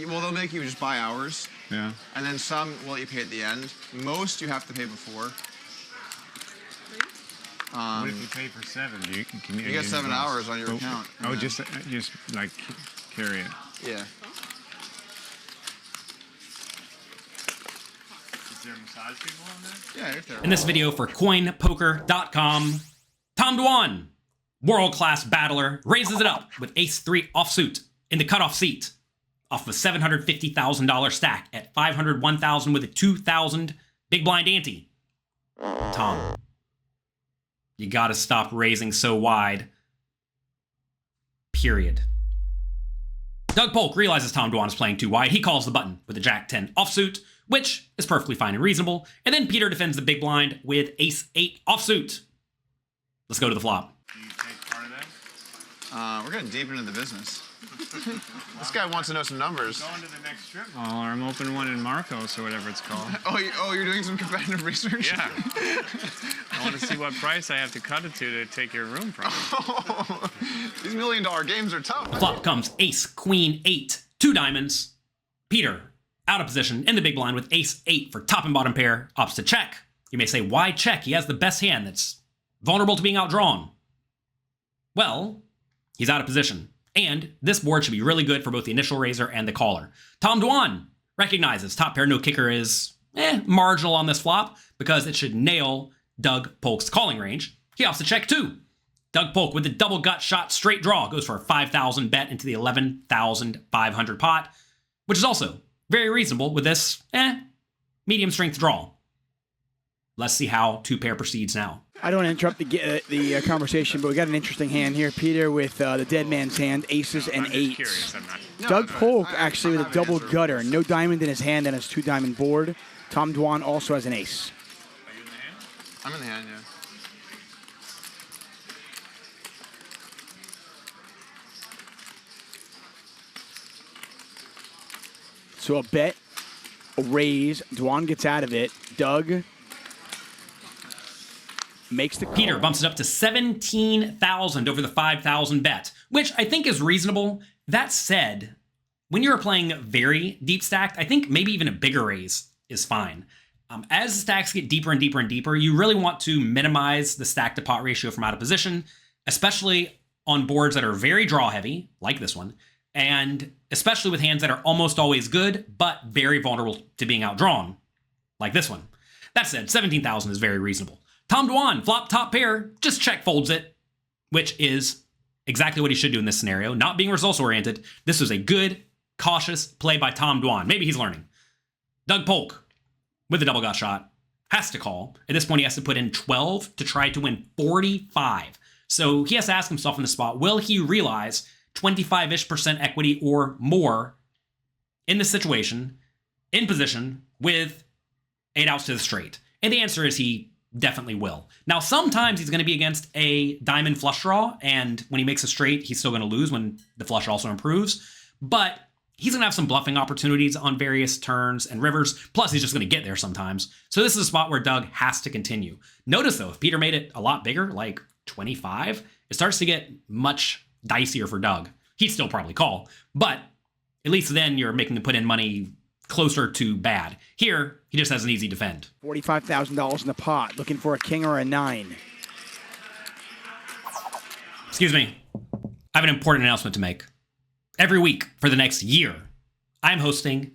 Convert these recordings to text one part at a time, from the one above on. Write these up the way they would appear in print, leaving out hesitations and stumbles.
Well, they'll make you just buy hours. Yeah. And then some will let you pay at the end. Most you have to pay before. What if you pay for 7? You get 7 hours on your account. Oh, just like carry it. Yeah. Is there massage people on there? Yeah, if they're... In this video for coinpoker.com, Tom Dwan, world-class battler, raises it up with ace-3 offsuit in the cutoff seat off of a $750,000 stack at $501,000 with a $2,000 big blind ante. Tom, you gotta stop raising so wide. Period. Doug Polk realizes Tom Dwan is playing too wide. He calls the button with a Jack-10 offsuit, which is perfectly fine and reasonable. And then Peter defends the big blind with ace-8 offsuit. Let's go to the flop. Do you take part of that? We're getting deep into the business. This guy wants to know some numbers. Going to the next strip mall, or I'm opening one in Marcos or whatever it's called. Oh, you're doing some competitive research? Yeah. I want to see what price I have to cut it to take your room from. Oh, these $1 million games are tough. Flop comes ace, queen, 8, 2 diamonds. Peter, out of position in the big blind with ace-8 for top and bottom pair, opts to check. You may say, why check? He has the best hand that's vulnerable to being outdrawn. Well, he's out of position. And this board should be really good for both the initial raiser and the caller. Tom Dwan recognizes top pair no kicker is marginal on this flop because it should nail Doug Polk's calling range. He opts to check too. Doug Polk with the double gut shot straight draw goes for a 5,000 bet into the 11,500 pot, which is also very reasonable with this medium strength draw. Let's see how two pair proceeds now. I don't want to interrupt the conversation, but we got an interesting hand here. Peter with the dead man's hand, aces and I'm eights. Curious, I'm not. Doug Polk actually with a double gutter. No diamond in his hand and his 2 diamond board. Tom Dwan also has an ace. Are you in the hand? I'm in the hand, yeah. So a bet, a raise. Dwan gets out of it. Doug makes the call. Peter bumps it up to 17,000 over the 5,000 bet, which I think is reasonable. That said, when you're playing very deep stacked, I think maybe even a bigger raise is fine. As the stacks get deeper and deeper and deeper, you really want to minimize the stack to pot ratio from out of position, especially on boards that are very draw heavy, like this one, and especially with hands that are almost always good, but very vulnerable to being outdrawn, like this one. That said, 17,000 is very reasonable. Tom Dwan, flop top pair, just check folds it, which is exactly what he should do in this scenario. Not being results oriented, this was a good, cautious play by Tom Dwan. Maybe he's learning. Doug Polk, with the double gut shot, has to call. At this point, he has to put in 12 to try to win 45. So he has to ask himself in the spot, will he realize 25-ish% equity or more in this situation, in position, with 8 outs to the straight? And the answer is he definitely will. Now, sometimes he's going to be against a diamond flush draw, and when he makes a straight, he's still going to lose when the flush also improves. But he's going to have some bluffing opportunities on various turns and rivers, plus he's just going to get there sometimes. So this is a spot where Doug has to continue. Notice, though, if Peter made it a lot bigger, like 25, it starts to get much dicier for Doug. He'd still probably call, but at least then you're making him put in money closer to bad. Here, he just has an easy defend. $45,000 in the pot, looking for a king or a 9. Excuse me. I have an important announcement to make. Every week for the next year, I'm hosting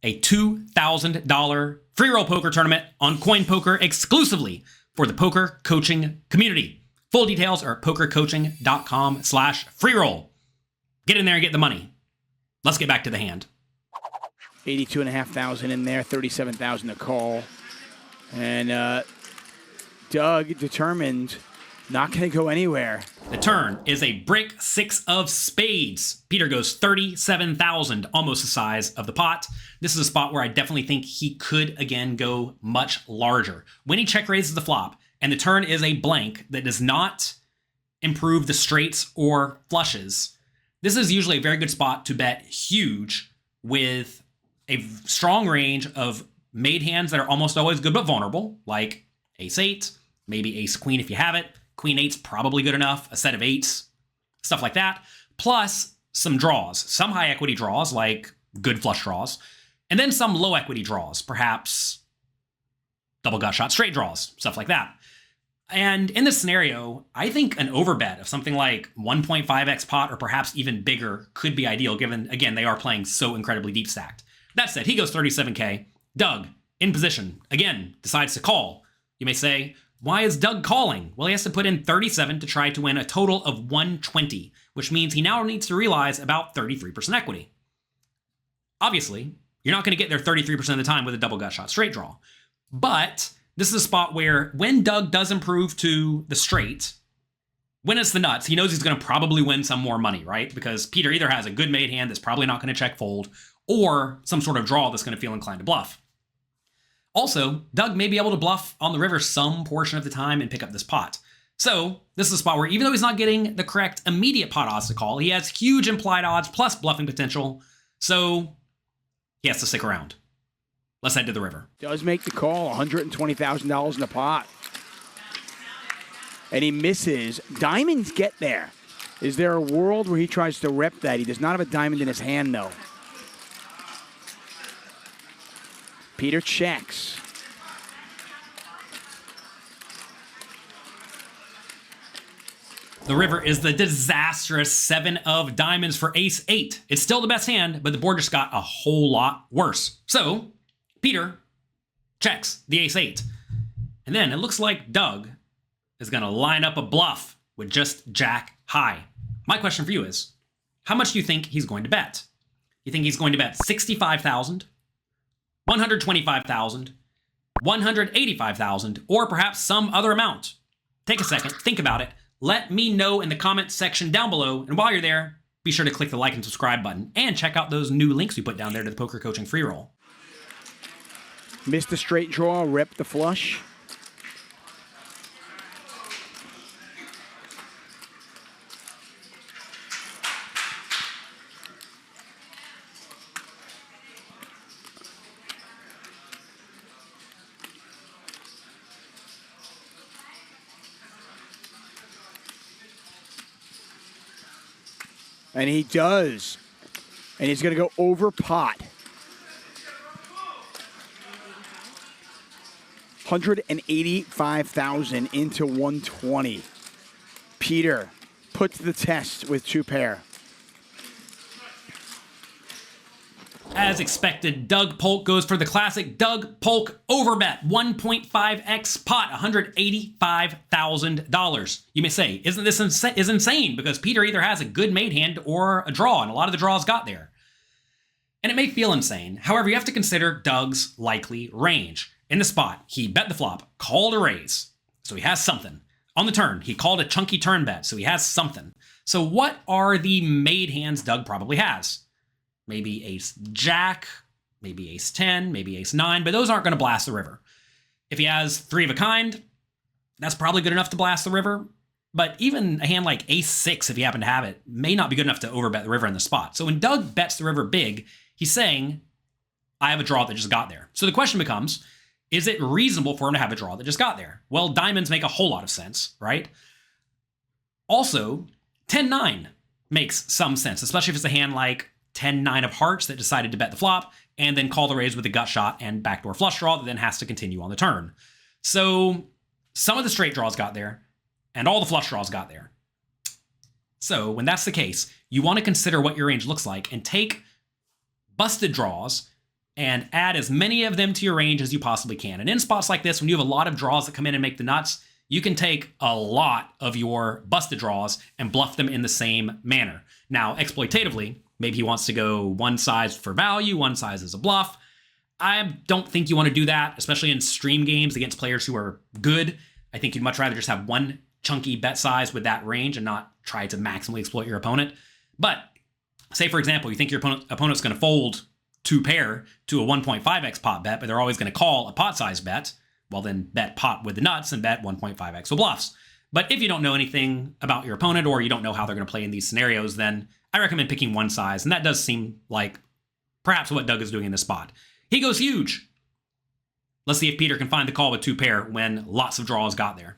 a $2,000 free roll poker tournament on Coin Poker exclusively for the poker coaching community. Full details are at pokercoaching.com/freeroll. Get in there and get the money. Let's get back to the hand. 82,500 in there, 37,000 to call. And Doug determined not going to go anywhere. The turn is a brick 6 of spades. Peter goes 37,000, almost the size of the pot. This is a spot where I definitely think he could again go much larger. When he check raises the flop, and the turn is a blank that does not improve the straights or flushes, this is usually a very good spot to bet huge with a strong range of made hands that are almost always good but vulnerable, like ace-8, maybe ace-queen if you have it. Queen-8's probably good enough, a set of 8s, stuff like that. Plus some draws, some high equity draws like good flush draws, and then some low equity draws, perhaps double gut shot straight draws, stuff like that. And in this scenario, I think an overbet of something like 1.5x pot or perhaps even bigger could be ideal, given, again, they are playing so incredibly deep stacked. That said, he goes 37K. Doug, in position, again, decides to call. You may say, why is Doug calling? Well, he has to put in 37 to try to win a total of 120, which means he now needs to realize about 33% equity. Obviously, you're not going to get there 33% of the time with a double gut shot straight draw. But this is a spot where when Doug does improve to the straight, when it's the nuts, he knows he's going to probably win some more money, right? Because Peter either has a good made hand that's probably not going to check fold, or some sort of draw that's going to feel inclined to bluff. Also, Doug may be able to bluff on the river some portion of the time and pick up this pot. So this is a spot where even though he's not getting the correct immediate pot odds to call, he has huge implied odds plus bluffing potential. So he has to stick around. Let's head to the river. Does make the call, $120,000 in the pot. And he misses. Diamonds get there. Is there a world where he tries to rep that? He does not have a diamond in his hand, though. Peter checks. The river is the disastrous 7 of diamonds for ace-8. It's still the best hand, but the board just got a whole lot worse. So Peter checks the ace-8. And then it looks like Doug is going to line up a bluff with just jack high. My question for you is, how much do you think he's going to bet? You think he's going to bet 65,000, 125,000, 185,000, or perhaps some other amount? Take a second, think about it. Let me know in the comments section down below. And while you're there, be sure to click the like and subscribe button and check out those new links we put down there to the poker coaching free roll. Missed the straight draw, rep the flush. And he does. And he's going to go over pot. 185,000 into 120. Peter put to the test with 2 pair. As expected, Doug Polk goes for the classic Doug Polk overbet, 1.5x pot, $185,000. You may say, isn't this insane? Because Peter either has a good made hand or a draw, and a lot of the draws got there. And it may feel insane. However, you have to consider Doug's likely range. In the spot, he bet the flop, called a raise, so he has something. On the turn, he called a chunky turn bet, so he has something. So what are the made hands Doug probably has? Maybe ace-jack, maybe ace-10, maybe ace-9, but those aren't going to blast the river. If he has 3 of a kind, that's probably good enough to blast the river. But even a hand like ace-6, if you happen to have it, may not be good enough to overbet the river in the spot. So when Doug bets the river big, he's saying, I have a draw that just got there. So the question becomes, is it reasonable for him to have a draw that just got there? Well, diamonds make a whole lot of sense, right? Also, 10-9 makes some sense, especially if it's a hand like 10-9 of hearts that decided to bet the flop and then call the raise with a gut shot and backdoor flush draw that then has to continue on the turn. So some of the straight draws got there and all the flush draws got there. So when that's the case, you want to consider what your range looks like and take busted draws and add as many of them to your range as you possibly can. And in spots like this, when you have a lot of draws that come in and make the nuts, you can take a lot of your busted draws and bluff them in the same manner. Now, exploitatively, maybe he wants to go one size for value, one size as a bluff. I don't think you want to do that, especially in stream games against players who are good. I think you'd much rather just have one chunky bet size with that range and not try to maximally exploit your opponent. But say, for example, you think your opponent's going to fold 2 pair to a 1.5x pot bet, but they're always going to call a pot size bet. Well, then bet pot with the nuts and bet 1.5x with bluffs. But if you don't know anything about your opponent or you don't know how they're going to play in these scenarios, then I recommend picking one size. And that does seem like perhaps what Doug is doing in this spot. He goes huge. Let's see if Peter can find the call with 2 pair when lots of draws got there.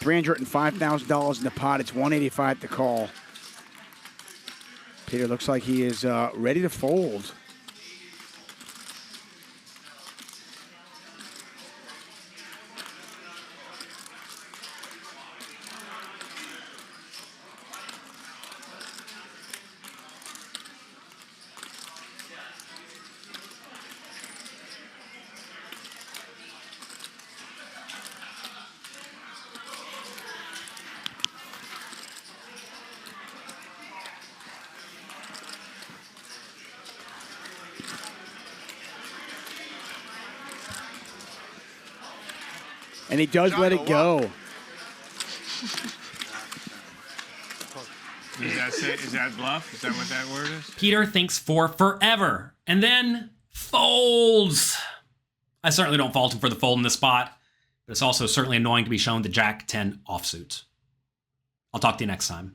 $305,000 in the pot. It's 185 to call. Peter looks like he is ready to fold. And he does let it go. Is that bluff? Is that what that word is? Peter thinks for forever and then folds. I certainly don't fault him for the fold in this spot, but it's also certainly annoying to be shown the Jack 10 offsuit. I'll talk to you next time.